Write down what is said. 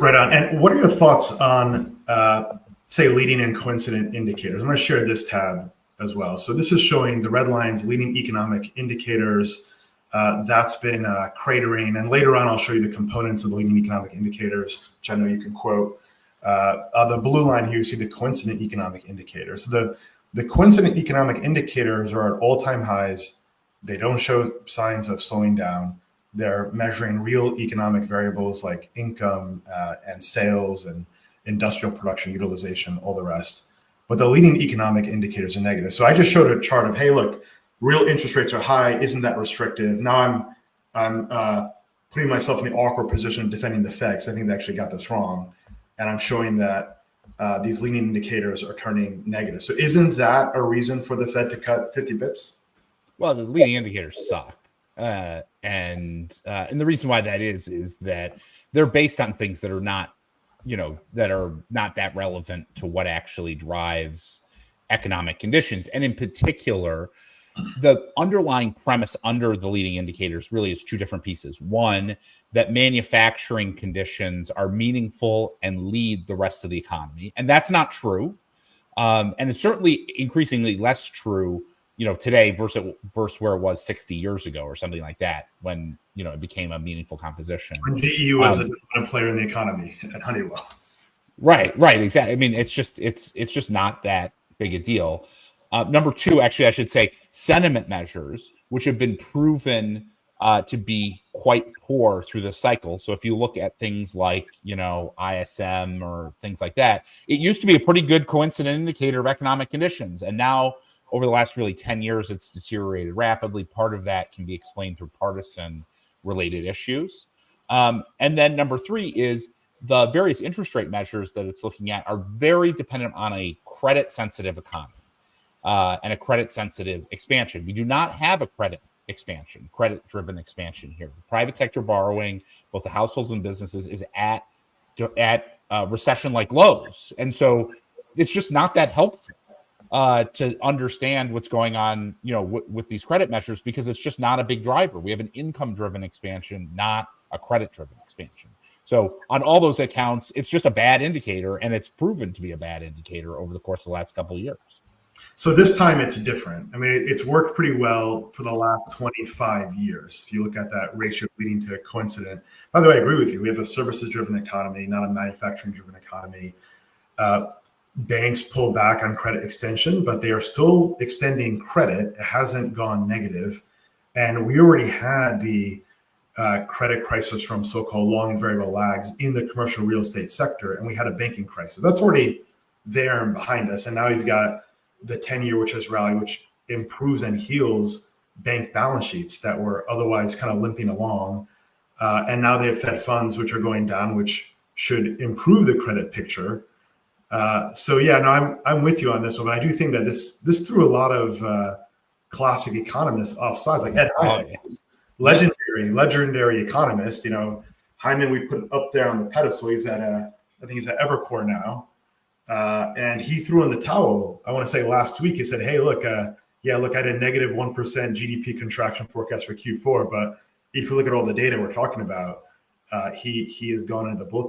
Right on. And what are your thoughts on, say, leading and coincident indicators? I'm going to share this tab as well. So this is showing the red lines, leading economic indicators. That's been cratering. And later on, I'll show you the components of the leading economic indicators, which I know you can quote. The blue line here, you see the coincident economic indicators. So the coincident economic indicators are at all-time highs. They don't show signs of slowing down. They're measuring real economic variables like income and sales and industrial production, utilization, all the rest. But the leading economic indicators are negative. So I just showed a chart of, hey, look, real interest rates are high. Isn't that restrictive? Now I'm putting myself in the awkward position of defending the Fed, because I think they actually got this wrong. And I'm showing that these leading indicators are turning negative. So isn't that a reason for the Fed to cut 50 bips? Well, the leading indicators suck. And the reason why that is that they're based on things that are not, that are not that relevant to what actually drives economic conditions. And in particular, the underlying premise under the leading indicators really is two different pieces. One, that manufacturing conditions are meaningful and lead the rest of the economy. And that's not true. And it's certainly increasingly less true today versus where it was 60 years ago or something like that, when, it became a meaningful composition. When GE was a dominant player in the economy at Honeywell. Right, exactly. I mean, it's just not that big a deal. Number two, actually, I should say sentiment measures, which have been proven to be quite poor through the cycle. So if you look at things like, ISM or things like that, it used to be a pretty good coincident indicator of economic conditions. And now, over the last really 10 years, it's deteriorated rapidly. Part of that can be explained through partisan-related issues. And then number three is the various interest rate measures that it's looking at are very dependent on a credit-sensitive economy and a credit-sensitive expansion. We do not have a credit-driven expansion here. The private sector borrowing, both the households and businesses, is at recession-like lows. And so it's just not that helpful to understand what's going on, with these credit measures, because it's just not a big driver. We have an income-driven expansion, not a credit-driven expansion. So on all those accounts, it's just a bad indicator, and it's proven to be a bad indicator over the course of the last couple of years. So this time it's different. I mean, it's worked pretty well for the last 25 years. If you look at that ratio leading to coincident. By the way, I agree with you. We have a services-driven economy, not a manufacturing-driven economy. Banks pull back on credit extension, but they are still extending credit. It hasn't gone negative. And we already had the credit crisis from so-called long and variable lags in the commercial real estate sector, and we had a banking crisis. That's already there and behind us. And now you've got the 10-year, which has rallied, which improves and heals bank balance sheets that were otherwise kind of limping along. And now they have Fed funds, which are going down, which should improve the credit picture. So yeah, no, I'm with you on this one, but I do think that this threw a lot of classic economists off sides, like Ed Hyman, legendary economist. Hyman we put up there on the pedestal. He's I think he's at Evercore now, and he threw in the towel. I want to say last week he said, "Hey, look, I had a negative 1% GDP contraction forecast for Q4, but if you look at all the data we're talking about, he has gone into the bull